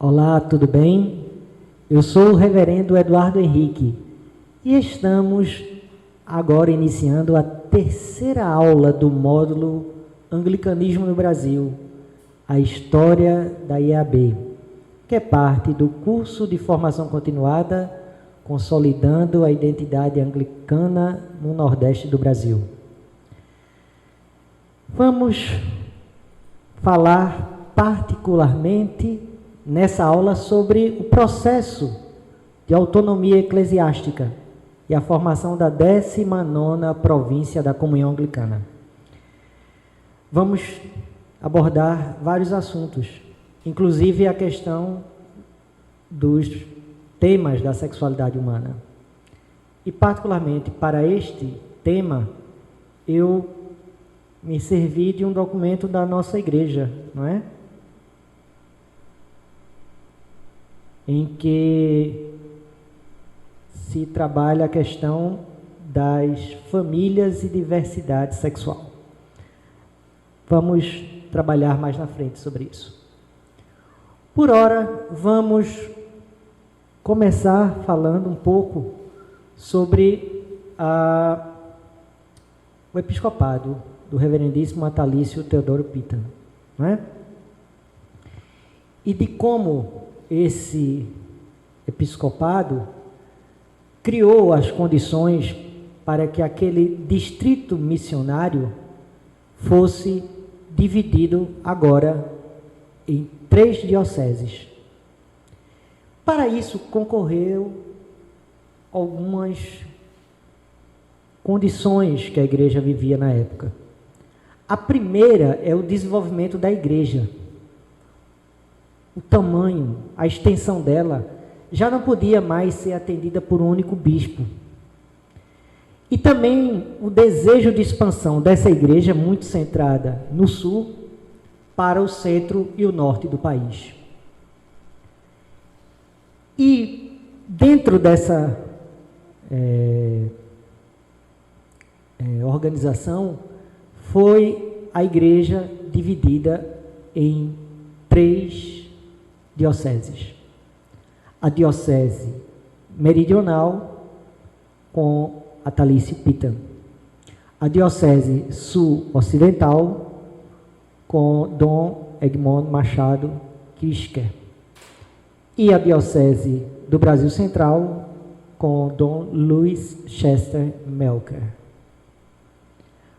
Olá, tudo bem? Eu sou o reverendo Eduardo Henrique e estamos agora iniciando a terceira aula do módulo Anglicanismo no Brasil, a história da IAB, que é parte do curso de formação continuada Consolidando a Identidade Anglicana no Nordeste do Brasil. Vamos falar particularmente nessa aula sobre o processo de autonomia eclesiástica e a formação da 19ª província da Comunhão Anglicana. Vamos abordar vários assuntos, inclusive a questão dos temas da sexualidade humana. E particularmente para este tema, eu me servi de um documento da nossa igreja, não é? Em que se trabalha a questão das famílias e diversidade sexual. Vamos trabalhar mais na frente sobre isso. Por ora, vamos começar falando um pouco sobre o episcopado do reverendíssimo Atalício Teodoro Pittan, não é? E de como esse episcopado criou as condições para que aquele distrito missionário fosse dividido agora em 3 dioceses. Para isso, concorreu algumas condições que a igreja vivia na época. A primeira é o desenvolvimento da igreja. O tamanho, a extensão dela, já não podia mais ser atendida por um único bispo. E também o desejo de expansão dessa igreja, muito centrada no sul, para o centro e o norte do país. E dentro dessa organização, foi a igreja dividida em 3 dioceses. A diocese meridional, com Atalício Pittan. A diocese sul-ocidental, com Dom Egmont Machado Kirchker. E a diocese do Brasil Central, com Dom Luiz Chester Melker.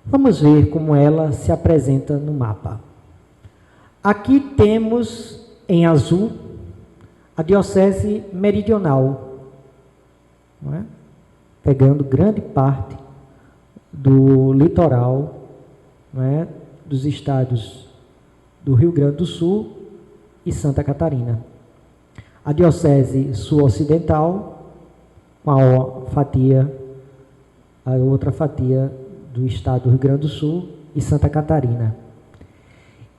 Vamos ver como ela se apresenta no mapa. Aqui temos, em azul, a diocese meridional, não é? Pegando grande parte do litoral, não é? Dos estados do Rio Grande do Sul e Santa Catarina. A diocese sul-ocidental, com a outra fatia do estado do Rio Grande do Sul e Santa Catarina.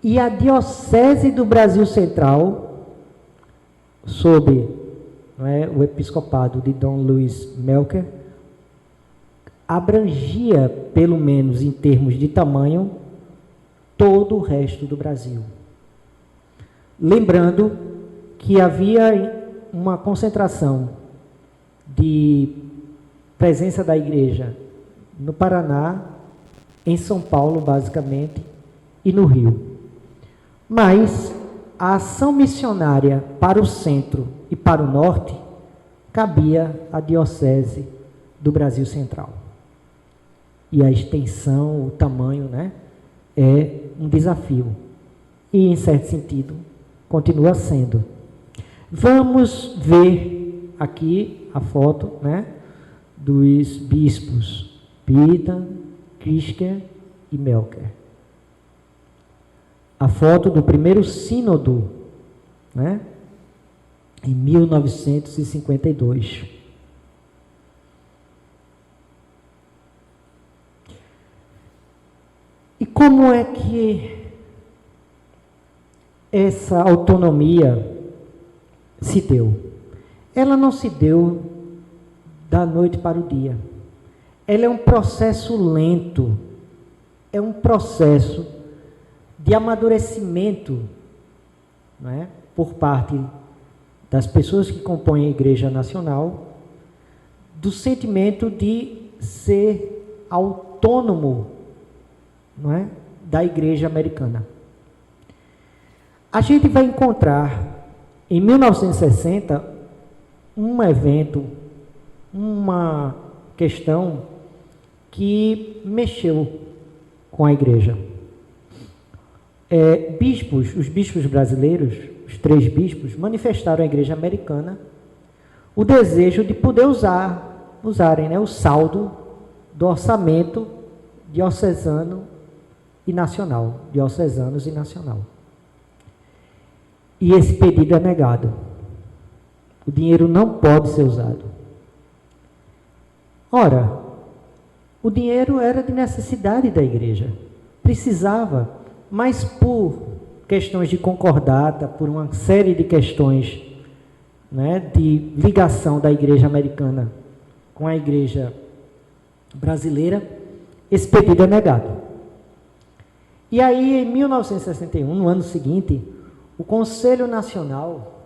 E a diocese do Brasil Central, sob, não é, o episcopado de Dom Luiz Melker, abrangia, pelo menos em termos de tamanho, todo o resto do Brasil. Lembrando que havia uma concentração de presença da igreja no Paraná, em São Paulo, basicamente, e no Rio. Mas a ação missionária para o centro e para o norte cabia à diocese do Brasil Central. E a extensão, o tamanho, né, é um desafio. E, em certo sentido, continua sendo. Vamos ver aqui a foto, né, dos bispos Pittan, Kirchker e Melker. A foto do primeiro sínodo, né, em 1952. E como é que essa autonomia se deu? Ela não se deu da noite para o dia. Ela é um processo lento, é um processo de amadurecimento, não é? Por parte das pessoas que compõem a Igreja Nacional, do sentimento de ser autônomo, não é, da Igreja Americana. A gente vai encontrar, em 1960, um evento, uma questão que mexeu com a Igreja. Os bispos brasileiros, os 3 bispos, manifestaram à Igreja Americana o desejo de poder usarem, né, o saldo do orçamento diocesano e nacional, diocesanos e nacional. E esse pedido é negado. O dinheiro não pode ser usado. Ora, o dinheiro era de necessidade da igreja. Precisava, mas por questões de concordata, por uma série de questões, né, de ligação da igreja americana com a igreja brasileira, esse pedido é negado. E aí, em 1961, no ano seguinte, o Conselho Nacional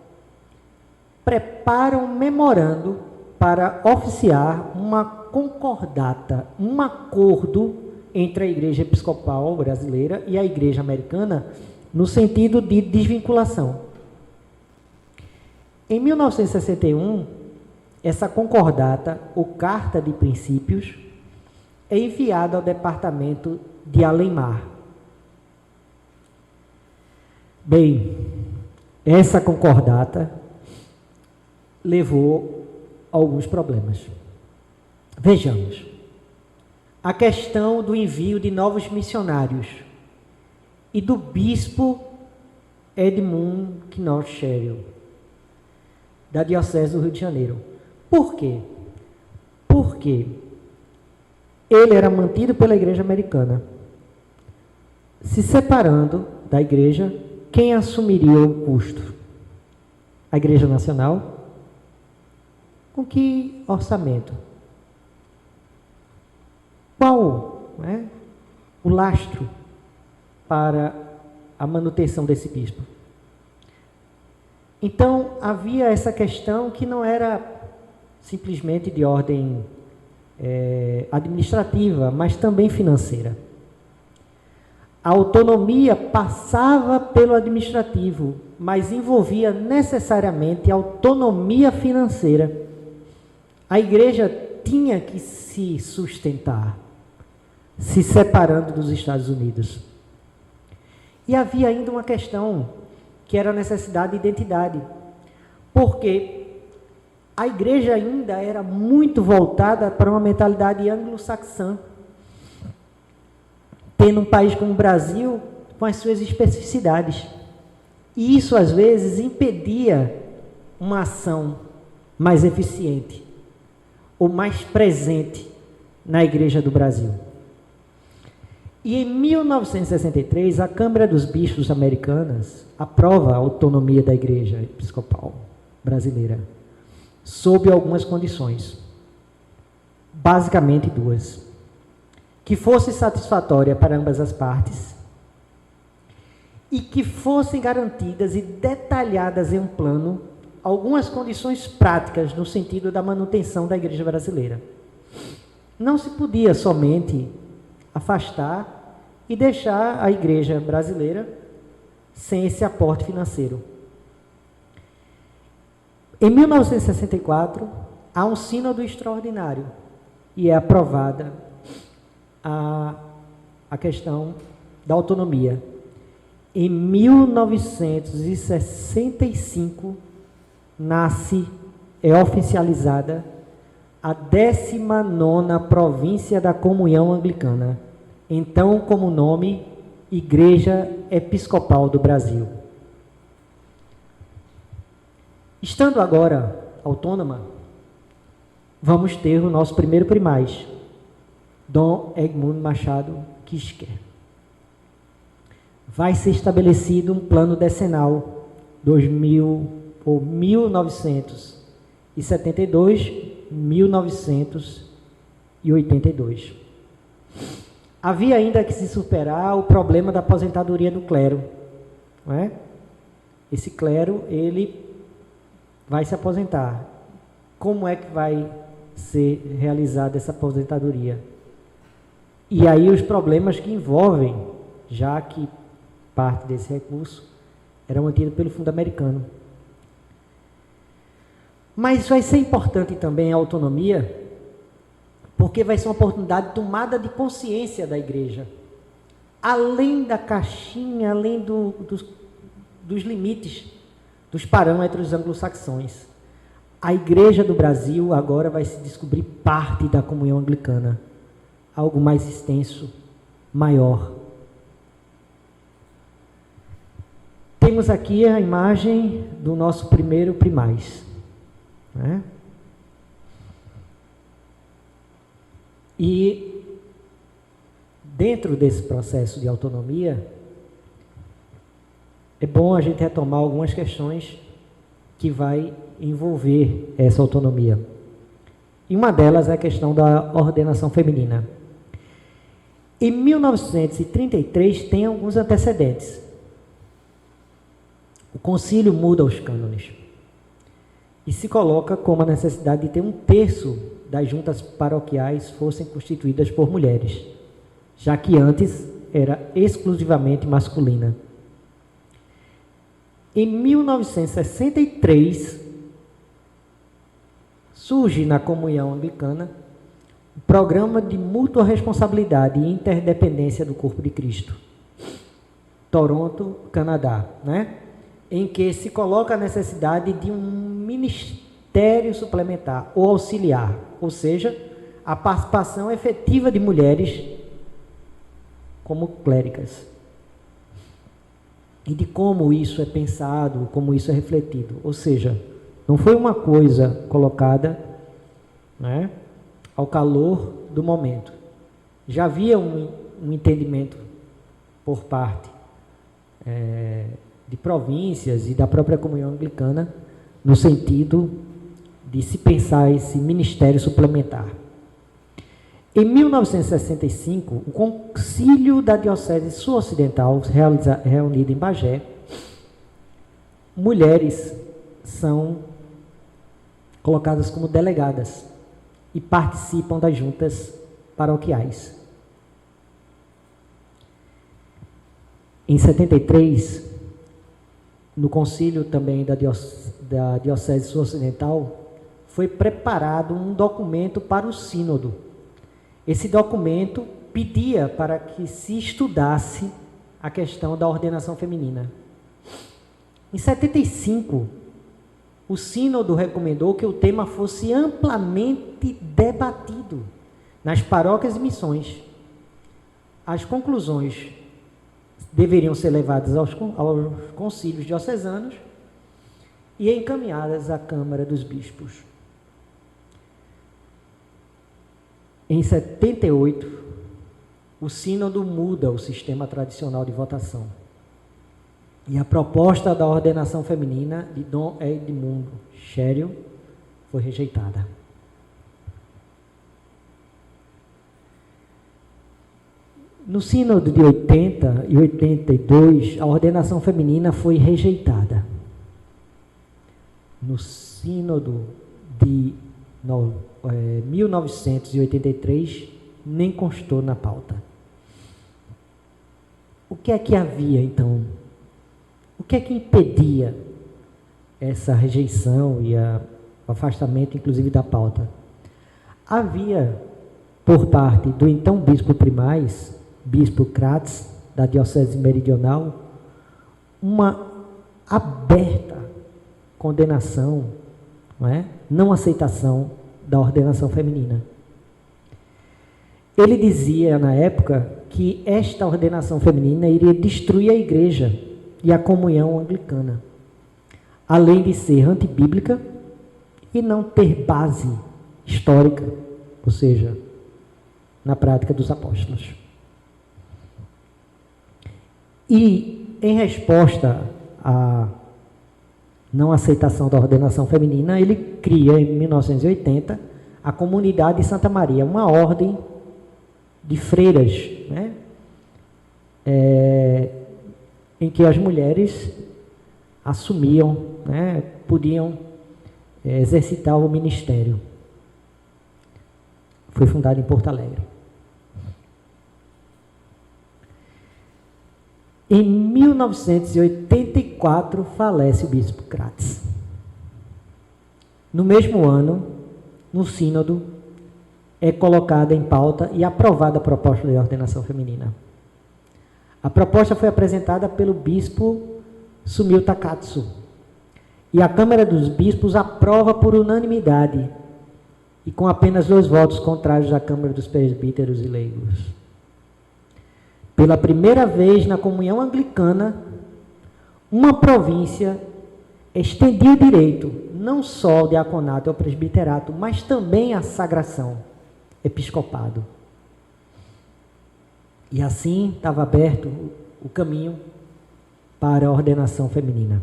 prepara um memorando para oficiar uma concordata, um acordo entre a Igreja Episcopal Brasileira e a Igreja Americana, no sentido de desvinculação. Em 1961, essa concordata, ou Carta de Princípios, é enviada ao departamento de Alem-Mar. Bem, essa concordata levou a alguns problemas. Vejamos. A questão do envio de novos missionários e do bispo Edmund Knopf Schell, da Diocese do Rio de Janeiro. Por quê? Porque ele era mantido pela Igreja Americana. Se separando da Igreja, quem assumiria o custo? A Igreja Nacional? Com que orçamento? Qual, né, o lastro para a manutenção desse bispo? Então, havia essa questão que não era simplesmente de ordem administrativa, mas também financeira. A autonomia passava pelo administrativo, mas envolvia necessariamente a autonomia financeira. A igreja tinha que se sustentar, se separando dos Estados Unidos. E havia ainda uma questão, que era a necessidade de identidade, porque a igreja ainda era muito voltada para uma mentalidade anglo-saxã, tendo um país como o Brasil com as suas especificidades. E isso, às vezes, impedia uma ação mais eficiente ou mais presente na Igreja do Brasil. E em 1963, a Câmara dos Bispos Americanas aprova a autonomia da Igreja Episcopal Brasileira, sob algumas condições, basicamente 2. Que fosse satisfatória para ambas as partes e que fossem garantidas e detalhadas em um plano algumas condições práticas no sentido da manutenção da Igreja brasileira. Não se podia somente afastar e deixar a Igreja brasileira sem esse aporte financeiro. Em 1964, há um sínodo extraordinário e é aprovada a questão da autonomia. Em 1965, é oficializada a 19ª província da Comunhão Anglicana, então como nome Igreja Episcopal do Brasil. Estando agora autônoma, vamos ter o nosso primeiro primaz, Dom Edmund Machado Kisker. Vai ser estabelecido um plano decenal 1972-1982. Havia ainda que se superar o problema da aposentadoria do clero, não é? Esse clero, ele vai se aposentar. Como é que vai ser realizada essa aposentadoria? E aí os problemas que envolvem, já que parte desse recurso era mantido pelo Fundo Americano. Mas vai ser importante também a autonomia, porque vai ser uma oportunidade de tomada de consciência da igreja. Além da caixinha, além dos limites, dos parâmetros anglo-saxões. A igreja do Brasil agora vai se descobrir parte da comunhão anglicana. Algo mais extenso, maior. Temos aqui a imagem do nosso primeiro primaz, né? E dentro desse processo de autonomia, é bom a gente retomar algumas questões que vai envolver essa autonomia. E uma delas é a questão da ordenação feminina. Em 1933 tem alguns antecedentes. O concílio muda os cânones e se coloca como a necessidade de ter 1/3 das juntas paroquiais fossem constituídas por mulheres, já que antes era exclusivamente masculina. Em 1963, surge na comunhão anglicana o programa de mútua responsabilidade e interdependência do corpo de Cristo, Toronto, Canadá, né? Em que se coloca a necessidade de um ministério suplementar ou auxiliar, ou seja, a participação efetiva de mulheres como cléricas. E de como isso é pensado, como isso é refletido. Ou seja, não foi uma coisa colocada, né, ao calor do momento. Já havia um entendimento por parte de províncias e da própria comunhão anglicana, no sentido de se pensar esse ministério suplementar. Em 1965, o Concílio da Diocese Sul-Ocidental, reunido em Bagé, mulheres são colocadas como delegadas e participam das juntas paroquiais. Em 73, no concílio também da Diocese Sul-Ocidental, foi preparado um documento para o sínodo. Esse documento pedia para que se estudasse a questão da ordenação feminina. Em 75, o sínodo recomendou que o tema fosse amplamente debatido nas paróquias e missões. As conclusões deveriam ser levadas aos concílios diocesanos e encaminhadas à Câmara dos Bispos. Em 78, o sínodo muda o sistema tradicional de votação. E a proposta da ordenação feminina de Dom Edmundo Scherel foi rejeitada. No sínodo de 80 e 82, a ordenação feminina foi rejeitada. No sínodo de 1983, nem constou na pauta. O que é que havia, então? O que é que impedia essa rejeição e o afastamento, inclusive, da pauta? Havia, por parte do então bispo primaz, bispo Kratz, da Diocese Meridional, uma aberta condenação, não aceitação da ordenação feminina. Ele dizia, na época, que esta ordenação feminina iria destruir a igreja e a comunhão anglicana, além de ser antibíblica e não ter base histórica, ou seja, na prática dos apóstolos. E, em resposta à não aceitação da ordenação feminina, ele cria, em 1980, a Comunidade de Santa Maria, uma ordem de freiras, em que as mulheres assumiam, podiam exercitar o ministério. Foi fundado em Porto Alegre. Em 1984, falece o bispo Crates. No mesmo ano, no sínodo, é colocada em pauta e aprovada a proposta de ordenação feminina. A proposta foi apresentada pelo bispo Sumio Takatsu. E a Câmara dos Bispos aprova por unanimidade, e com apenas 2 votos contrários da Câmara dos Presbíteros e Leigos. Pela primeira vez na comunhão anglicana, uma província estendia o direito, não só ao diaconato e ao presbiterato, mas também à sagração, episcopado. E assim estava aberto o caminho para a ordenação feminina.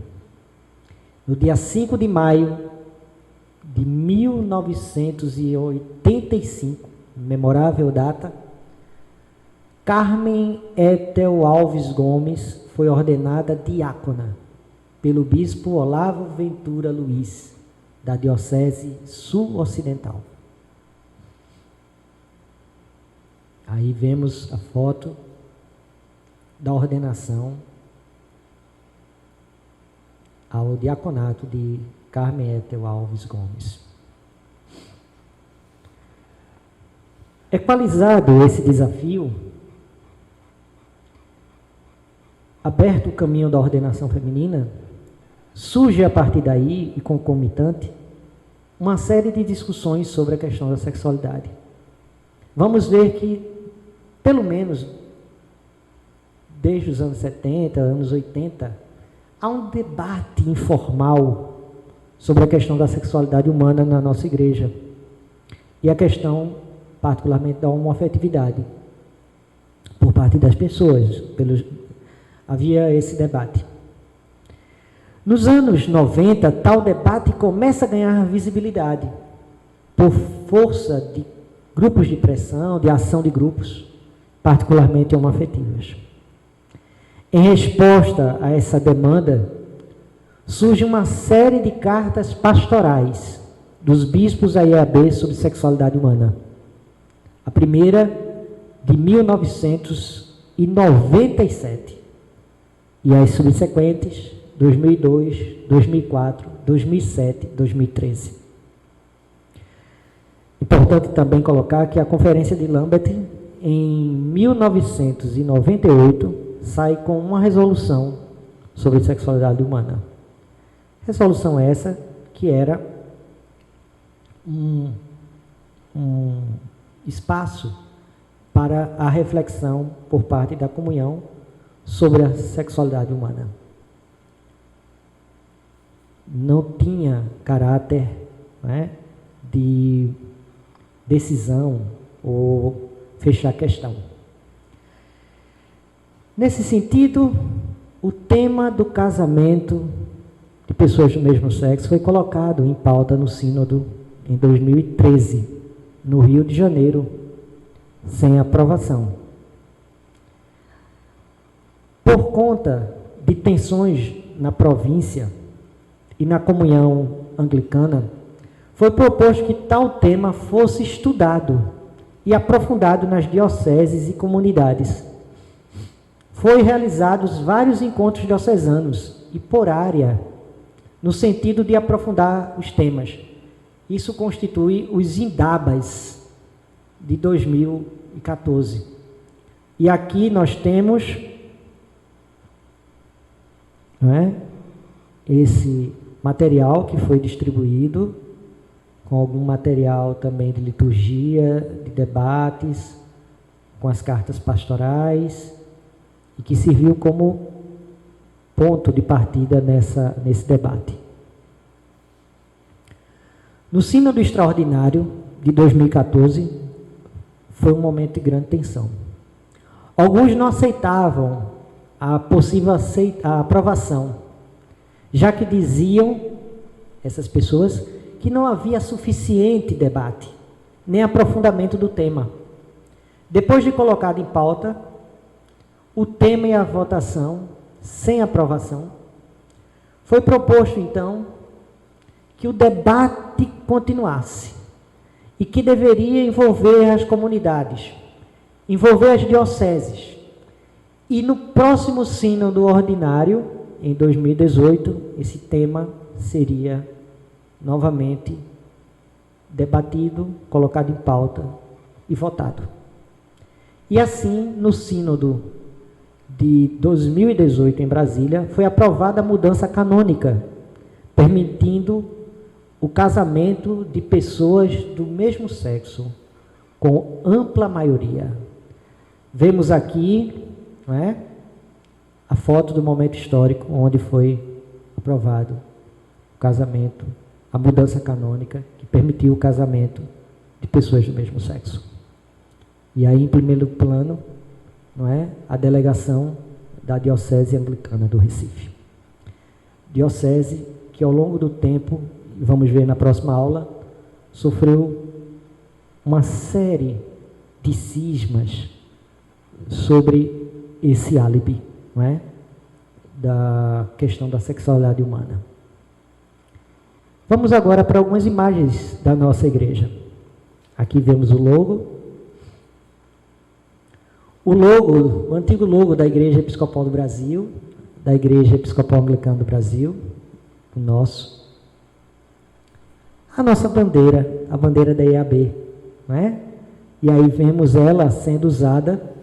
No dia 5 de maio de 1985, memorável data, Carmen Ethel Alves Gomes foi ordenada diácona pelo bispo Olavo Ventura Luiz, da Diocese Sul-Ocidental. Aí vemos a foto da ordenação ao diaconato de Carmen Ethel Alves Gomes. Equalizado esse desafio, aberto o caminho da ordenação feminina, surge a partir daí, e concomitante, uma série de discussões sobre a questão da sexualidade. Vamos ver que, pelo menos, desde os anos 70, anos 80, há um debate informal sobre a questão da sexualidade humana na nossa igreja. E a questão, particularmente, da homoafetividade, por parte das pessoas. Havia esse debate. Nos anos 90, tal debate começa a ganhar visibilidade, por força de grupos de pressão, de ação de grupos, particularmente homoafetivas. Em resposta a essa demanda, surge uma série de cartas pastorais dos bispos da IAB sobre sexualidade humana. A primeira, de 1997, e as subsequentes, 2002, 2004, 2007, 2013. Importante também colocar que a Conferência de Lambeth, em 1998, sai com uma resolução sobre sexualidade humana. Resolução essa que era um espaço para a reflexão por parte da comunhão sobre a sexualidade humana. Não tinha caráter, né, de decisão ou fechar a questão. Nesse sentido, o tema do casamento de pessoas do mesmo sexo foi colocado em pauta no Sínodo em 2013, no Rio de Janeiro, sem aprovação. Por conta de tensões na província e na comunhão anglicana, foi proposto que tal tema fosse estudado e aprofundado nas dioceses e comunidades. Foi realizados vários encontros diocesanos e por área, no sentido de aprofundar os temas. Isso constitui os Indabas de 2014. E aqui nós temos, não é, esse material que foi distribuído, com algum material também de liturgia, de debates, com as cartas pastorais, e que serviu como ponto de partida nesse debate. No Sínodo Extraordinário de 2014, foi um momento de grande tensão. Alguns não aceitavam a possível aprovação, já que diziam, essas pessoas, que não havia suficiente debate, nem aprofundamento do tema. Depois de colocado em pauta, o tema e a votação, sem aprovação, foi proposto, então, que o debate continuasse e que deveria envolver as comunidades, envolver as dioceses. E no próximo sínodo ordinário, em 2018, esse tema seria novamente debatido, colocado em pauta e votado. E assim, no sínodo de 2018 em Brasília, foi aprovada a mudança canônica, permitindo o casamento de pessoas do mesmo sexo, com ampla maioria. Vemos aqui, não é, a foto do momento histórico onde foi aprovado o casamento, a mudança canônica que permitiu o casamento de pessoas do mesmo sexo. E aí, em primeiro plano, não é, a delegação da Diocese Anglicana do Recife. Diocese que ao longo do tempo, vamos ver na próxima aula, sofreu uma série de cismas sobre esse álibi, não é, da questão da sexualidade humana. Vamos agora para algumas imagens da nossa igreja. Aqui vemos o logo. O logo, o antigo logo da Igreja Episcopal do Brasil, da Igreja Episcopal Anglicana do Brasil, o nosso. A nossa bandeira, a bandeira da EAB, não é? E aí vemos ela sendo usada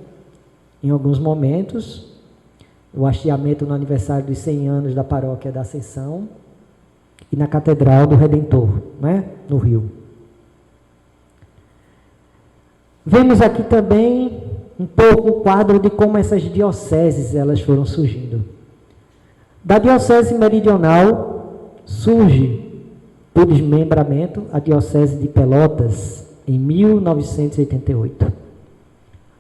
em alguns momentos, o hasteamento no aniversário dos 100 anos da Paróquia da Ascensão e na Catedral do Redentor, não é? No Rio. Vemos aqui também um pouco o quadro de como essas dioceses elas foram surgindo. Da Diocese Meridional surge, por desmembramento, a Diocese de Pelotas, em 1988.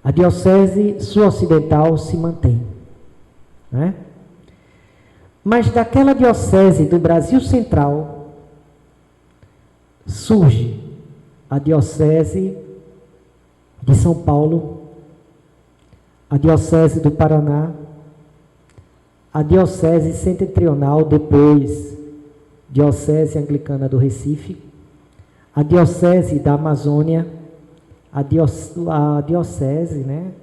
A Diocese Sul-Ocidental se mantém, né? Mas daquela Diocese do Brasil Central surge a Diocese de São Paulo, a Diocese do Paraná, a Diocese Setentrional, depois Diocese Anglicana do Recife, a Diocese da Amazônia, a Diocese, né,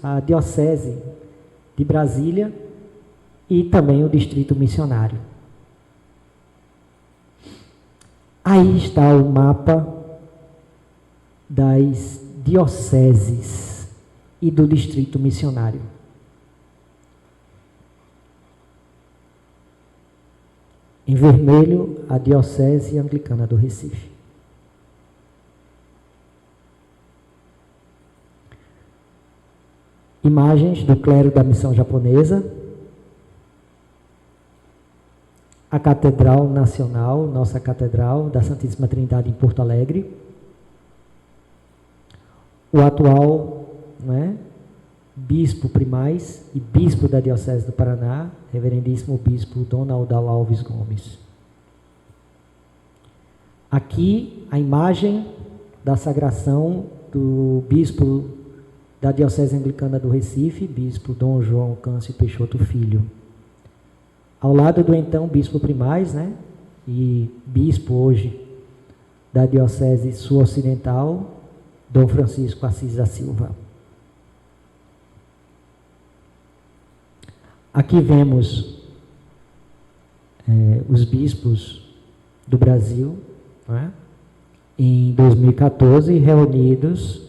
a Diocese de Brasília e também o Distrito Missionário. Aí está o mapa das dioceses e do Distrito Missionário. Em vermelho, a Diocese Anglicana do Recife. Imagens do clero da missão japonesa. A Catedral Nacional, nossa Catedral da Santíssima Trindade em Porto Alegre. O atual, né, bispo primaz e bispo da Diocese do Paraná, reverendíssimo bispo Dom Aldal Alves Gomes. Aqui a imagem da sagração do bispo da Diocese Anglicana do Recife, bispo Dom João Câncio Peixoto Filho. Ao lado do então bispo primaz, né, e bispo hoje da Diocese Sul-Ocidental, Dom Francisco Assis da Silva. Aqui vemos os bispos do Brasil, né, em 2014, reunidos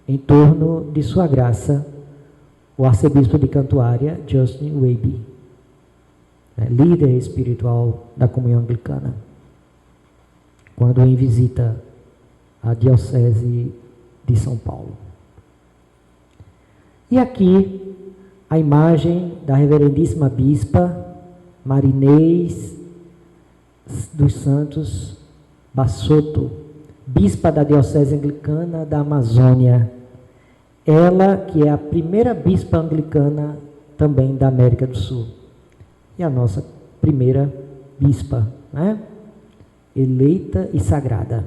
em torno de sua graça, o arcebispo de Cantuária, Justin Welby, líder espiritual da comunhão anglicana, quando em visita à Diocese de São Paulo. E aqui a imagem da reverendíssima bispa Marinês dos Santos Bassotto, bispa da Diocese Anglicana da Amazônia. Ela que é a primeira bispa anglicana também da América do Sul. E a nossa primeira bispa, né, eleita e sagrada.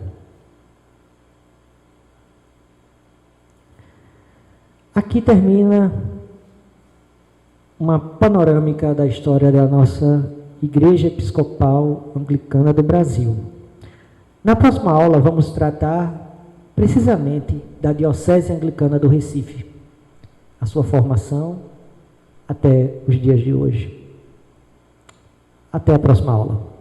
Aqui termina uma panorâmica da história da nossa Igreja Episcopal Anglicana do Brasil. Na próxima aula vamos tratar precisamente da Diocese Anglicana do Recife, a sua formação até os dias de hoje. Até a próxima aula.